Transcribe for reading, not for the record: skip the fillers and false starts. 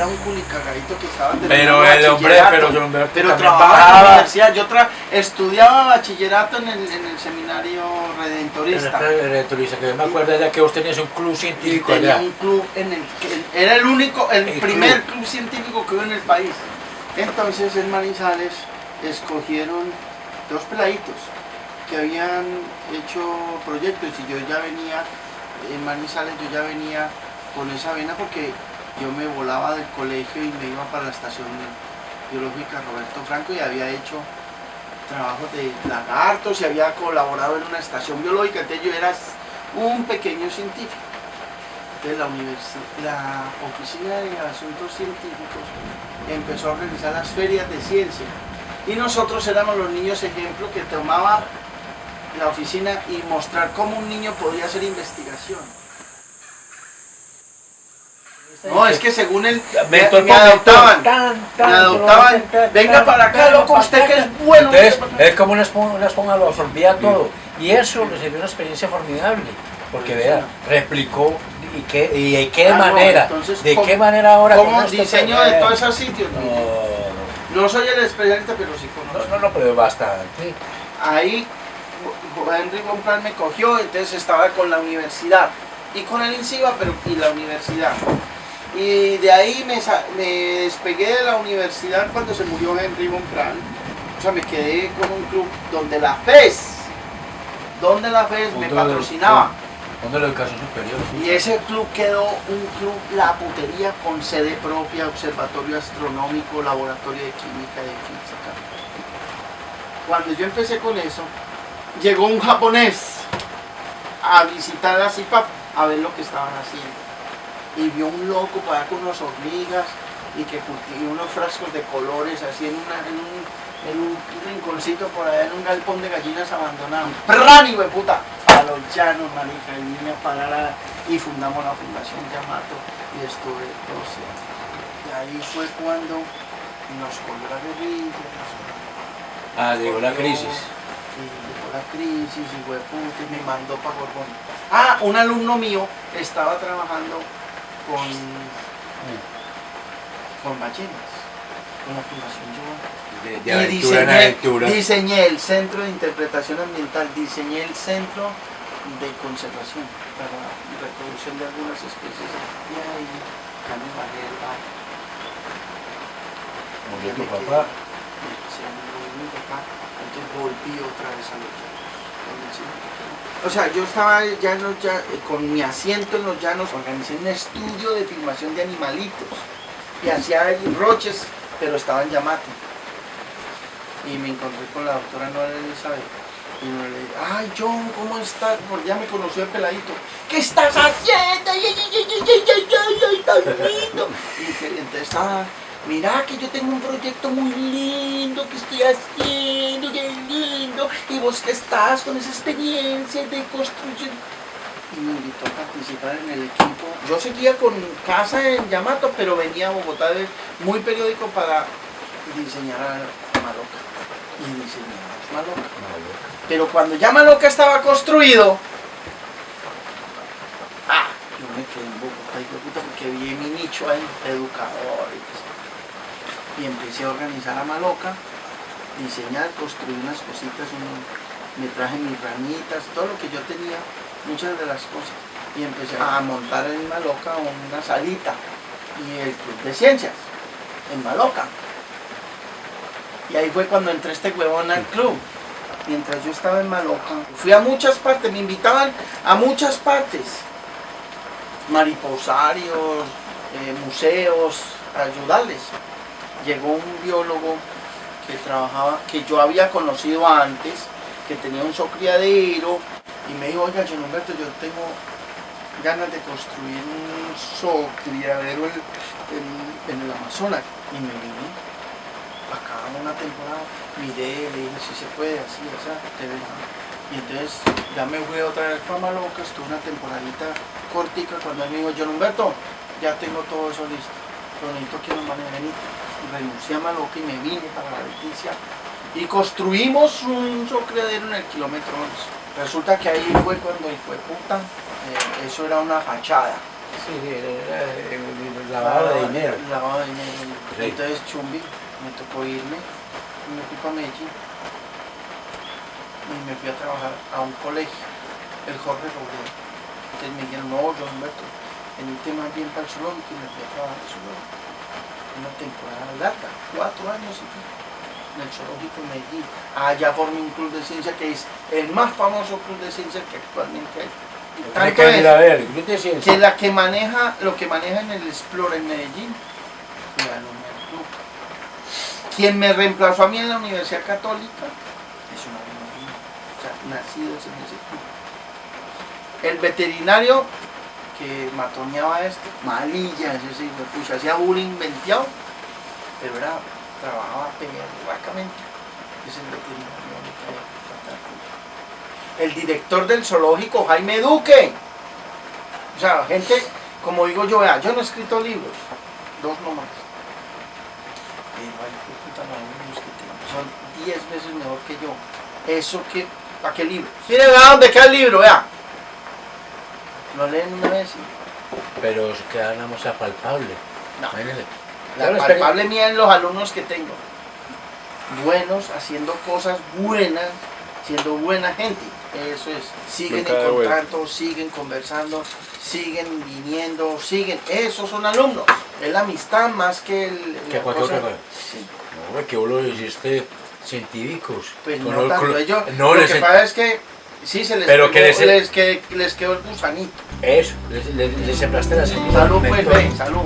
era un culicagadito que estaba Pero el hombre, pero trabajaba en la universidad. Yo estudiaba bachillerato en el seminario redentorista. Redentorista, que yo me acuerdo ya que vos tenías un club científico y tenía allá. un club era el primer club científico que hubo en el país. Entonces en Manizales escogieron dos peladitos que habían hecho proyectos y yo ya venía, en Manizales yo ya venía con esa vena porque yo me volaba del colegio y me iba para la estación biológica Roberto Franco y había hecho trabajos de lagartos y había colaborado en una estación biológica, entonces yo era un pequeño científico. Entonces la Oficina de Asuntos Científicos empezó a organizar las ferias de ciencia y nosotros éramos los niños ejemplo que tomaba la oficina y mostrar cómo un niño podía hacer investigación. No, es que según él me adoptaban, venga para acá, loco, usted que es bueno. Entonces, es como una esponja, lo absorbía todo. Y eso le sirvió una experiencia formidable, porque vea, replicó y de qué manera, no, entonces, de qué manera ahora. ¿Cómo diseño de todos esos sitios? No soy el especialista, pero sí conozco. No, pero bastante. Ahí Henry von Plan me cogió, entonces estaba con la universidad y con el INCIBA, pero y la universidad. Y de ahí me despegué de la universidad cuando se murió Henry von Plan. O sea, me quedé con un club donde la FES me patrocinaba. ¿Dónde la educación superior? Y ese club quedó un club La Putería con sede propia, observatorio astronómico, laboratorio de química y de física. Cuando yo empecé con eso, llegó un japonés a visitar la CIPAP a ver lo que estaban haciendo. Y vio un loco para allá con unas hormigas y que cultivó unos frascos de colores así en un rinconcito por allá en un galpón de gallinas abandonado. ¡Prrrán, hijo de puta! A los llanos, marica, y vine a parar y fundamos la Fundación Yamato y estuve 12 años. Y ahí fue cuando nos cogió la guerrilla. Llegó la crisis. Y llegó la crisis, hijo de puta, y me mandó para Borbón. Un alumno mío estaba trabajando con ballenas, con la Fundación Giovanni. Diseñé el Centro de Interpretación Ambiental, diseñé el Centro de Conservación para la reproducción de algunas especies. Y ahí cambié el barrio. ¿Murió tu papá? Sí, murió mi papá, entonces volví otra vez a los llanos. O sea, yo estaba ya con mi asiento en los llanos, organicé un estudio de filmación de animalitos y hacía roches, pero estaba en Yamato. Y me encontré con la doctora Nora Elizabeth y me le dije, ay John, ¿cómo estás? Porque ya me conoció el peladito. ¿Qué estás haciendo? ¡Ay, tan lindo! Y entonces estaba, mira que yo tengo un proyecto muy lindo que estoy haciendo, qué lindo. Y vos que estás con esa experiencia de construcción. Y me invitó a participar en el equipo. Yo seguía con casa en Yamato, pero venía a Bogotá muy periódico para diseñar a Maloca. Y diseñamos Maloca. Pero cuando ya Maloca estaba construido, yo me quedé en Bogotá porque vi mi nicho ahí, educador. Y empecé a organizar a Maloca, diseñar, construir unas cositas, me traje mis ramitas, todo lo que yo tenía, muchas de las cosas. Y empecé a montar en Maloca una salita y el club de ciencias en Maloca. Y ahí fue cuando entré este huevón al club. Mientras yo estaba en Maloca, fui a muchas partes, me invitaban a muchas partes. Mariposarios, museos, a ayudarles. Llegó un biólogo que trabajaba, que yo había conocido antes, que tenía un zoocriadero, y me dijo, oiga, John Humberto, yo tengo ganas de construir un zoocriadero en el Amazonas. Y me vine acá una temporada, miré, le dije si se puede, así, o sea, te dejan. Y entonces ya me fui otra vez para Maloca, estuve una temporadita cortica cuando él me dijo, John Humberto, ya tengo todo eso listo, pero necesito que nos manden venir. Renuncié a Maloca y me vine para la Leticia y construimos un zoocriadero en el kilómetro 11. Resulta que ahí fue cuando, hijo de puta, eso era una fachada. Sí, el lavado de dinero. Lavado de dinero. Sí. Entonces, chumbi, me tocó irme, me fui para Medellín y me fui a trabajar a un colegio, el Jorge Robledo. Entonces me dijeron, no, yo Humberto, venite más bien para el zoológico y me fui a trabajar al zoológico. Una temporada larga, 4 años y pico, en el zoológico en Medellín. Allá formé un club de ciencia que es el más famoso club de ciencia que actualmente hay. Hay que ir a ver, el club de ciencia. Que la que maneja, lo que maneja en el Explora en Medellín, fue alumno del club. Quien me reemplazó a mí en la Universidad Católica es un alumno mío, o sea, nacidos en ese club. El veterinario que matoneaba malilla, ese sí, me puso, hacía bullying venteado, pero trabajaba perracamente. Es el veterinario que traía a tratar. El director del zoológico, Jaime Duque. O sea, gente, como digo yo, vea, yo no he escrito libros, 2 nomás. Pero hay puta, los alumnos que tengo son 10 veces mejor que yo. Eso que, ¿para qué libro? Mire, vea dónde queda el libro, vea. Lo leen una vez y... Pero se queda una cosa palpable. No. Imagínese. La Claro, palpable mía en los alumnos que tengo. Buenos, haciendo cosas buenas, siendo buena gente. Eso es. Siguen Nunca de en vuelta. contacto, siguen conversando, siguen viniendo, siguen. Esos son alumnos. Es la amistad más que Que la cualquier cosa. otra cosa. Sí. No, que vos lo hiciste científicos. Pues Con no lo- tanto. con- Ellos, no, lo les- que pasa es que sí se les, Pero que pegó, les- les quedó el gusanito. Eso, les sembraste la semilla. Salud, pues, mentor. ve, salud.